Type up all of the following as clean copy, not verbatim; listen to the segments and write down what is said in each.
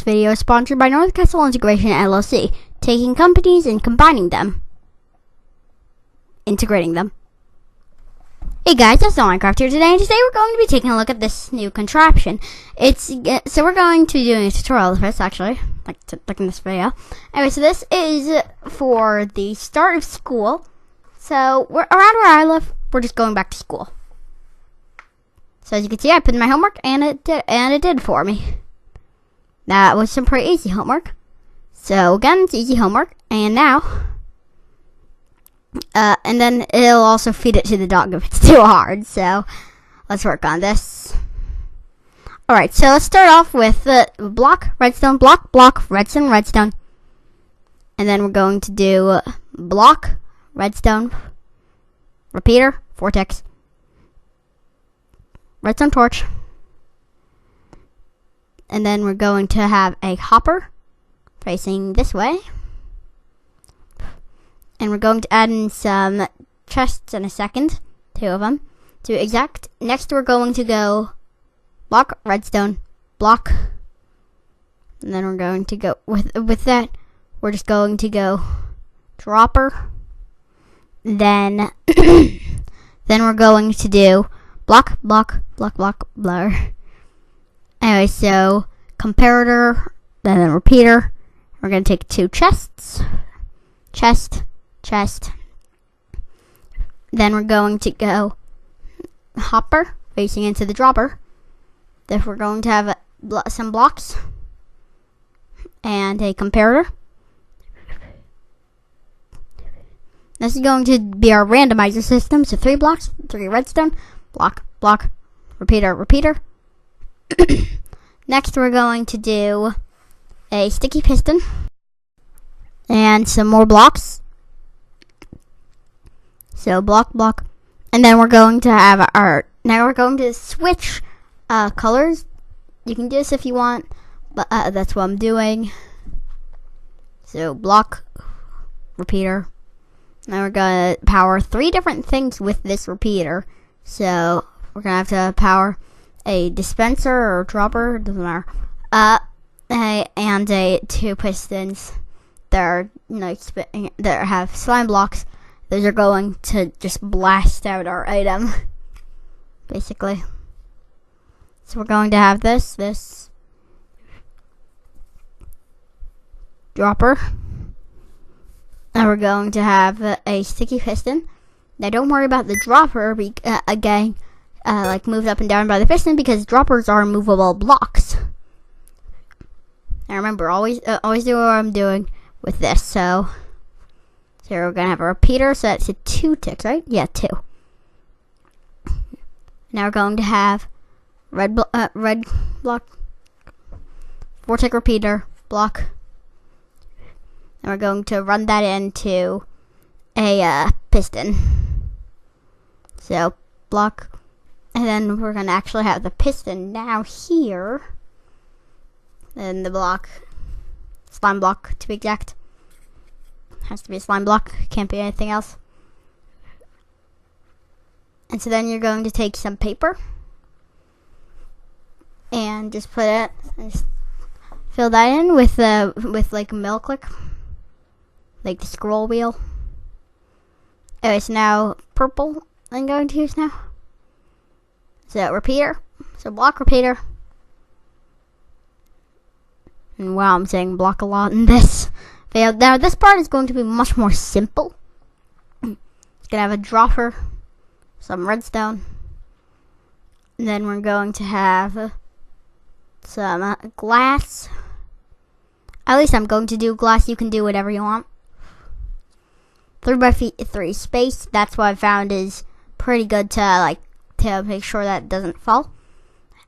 video is sponsored by North Castle Integration LLC, taking companies and combining them, integrating them. Hey guys, it's Minecraft here today, and today we're going to be taking a look at this new contraption. So we're going to be doing a tutorial of this, actually, like in this video. Anyway, so this is for the start of school. So we're around where I live. We're just going back to school. So as you can see, I put in my homework, and it did for me. That was some pretty easy homework. So again, it's easy homework, and now, and then it'll also feed it to the dog if it's too hard. So let's work on this. All right, so let's start off with block, redstone, block, block, redstone, redstone, and then we're going to do block, redstone, repeater, vortex, redstone torch, and then we're going to have a hopper facing this way, and we're going to add in some chests in a second, 2 of them, to be exact. Next we're going to go block, redstone, block, and then we're going to go with that, we're just going to go dropper, then then we're going to do block, block, block, block, blur. Anyway, so comparator, then repeater. We're going to take 2 chests. Chest, chest. Then we're going to go hopper facing into the dropper. Then we're going to have some blocks and a comparator. This is going to be our randomizer system. So 3 blocks, 3 redstone, block, block, repeater, repeater. Next we're going to do a sticky piston and some more blocks. So block, block, and then we're going to have now we're going to switch colors. You can do this if you want, but that's what I'm doing. So block, repeater. Now we're gonna power 3 different things with this repeater. So we're gonna have to power a dispenser or dropper, doesn't matter. And 2 pistons that are that have slime blocks. Those are going to just blast out our item, basically. So we're going to have this dropper, and we're going to have a sticky piston. Now don't worry about the dropper again. Like moved up and down by the piston, because droppers are movable blocks. Now remember, always do what I'm doing with this. So we're gonna have a repeater. So that's a 2 ticks, right? Yeah, 2. Now we're going to have red block, vortex repeater block, and we're going to run that into a piston. So block. And then we're going to actually have the piston now here. And the block, slime block to be exact. Has to be a slime block, can't be anything else. And so then you're going to take some paper and just put it, and just fill that in with like a middle click, like the scroll wheel. Anyway, so now purple I'm going to use now. So repeater, so block, repeater, and wow, I'm saying block a lot in this video. Now this part is going to be much more simple. It's gonna have a dropper, some redstone, and then we're going to have some glass. At least I'm going to do glass. You can do whatever you want. 3x3 space. That's what I found is pretty good to make sure that it doesn't fall.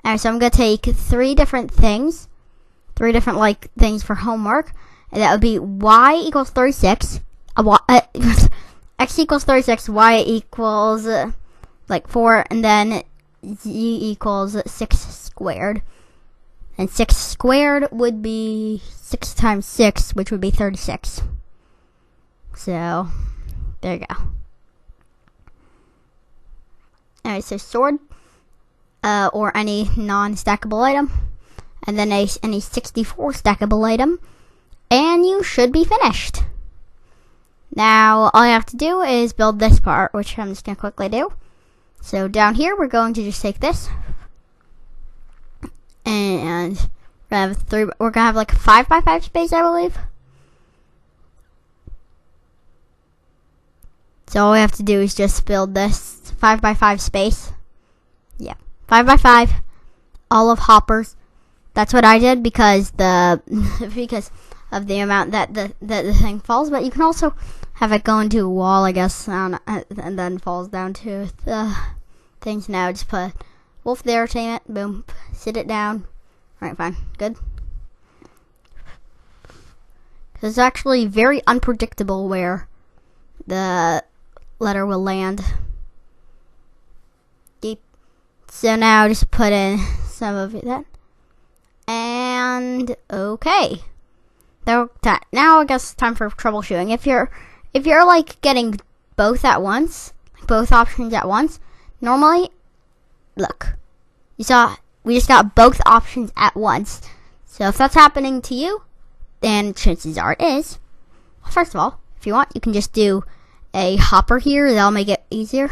Alright, so I'm going to take 3 different things. 3 different things for homework. And that would be y equals 36. X equals 36. Y equals 4. And then z equals 6 squared. And 6 squared would be 6 times 6, which would be 36. So, there you go. Alright, so sword, or any non-stackable item. and then any 64 stackable item, and you should be finished. Now, all you have to do is build this part, which I'm just going to quickly do. So down here, we're going to just take this, and we're going to have like a 5x5 space, I believe. So all we have to do is just build this 5x5 space. Yeah, 5x5, all of hoppers. That's what I did because because of the amount that the thing falls. But you can also have it go into a wall, I guess, and then falls down to the things. Now just put wolf there, tame it, boom, sit it down. All right, fine, good. Because it's actually very unpredictable where the letter will land. Deep. So now just put in some of that. And okay. Now I guess it's time for troubleshooting. If you're like getting both at once, both options at once, normally, look, we just got both options at once. So if that's happening to you, then chances are it is. First of all, if you want, you can just do a hopper here. That'll make it easier.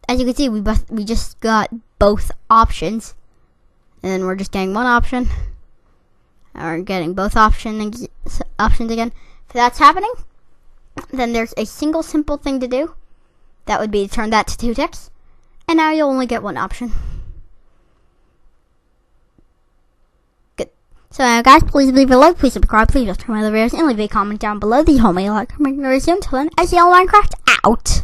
As you can see, we just got both options, and then we're just getting one option. And we're getting both options again. If that's happening, then there's a single simple thing to do. That would be to turn that to 2 ticks, and now you'll only get one option. Good. So guys, please leave a like, please subscribe, please turn my other videos, and leave a comment down below. The whole mail like comment very soon. Until then, I see you all Minecraft out.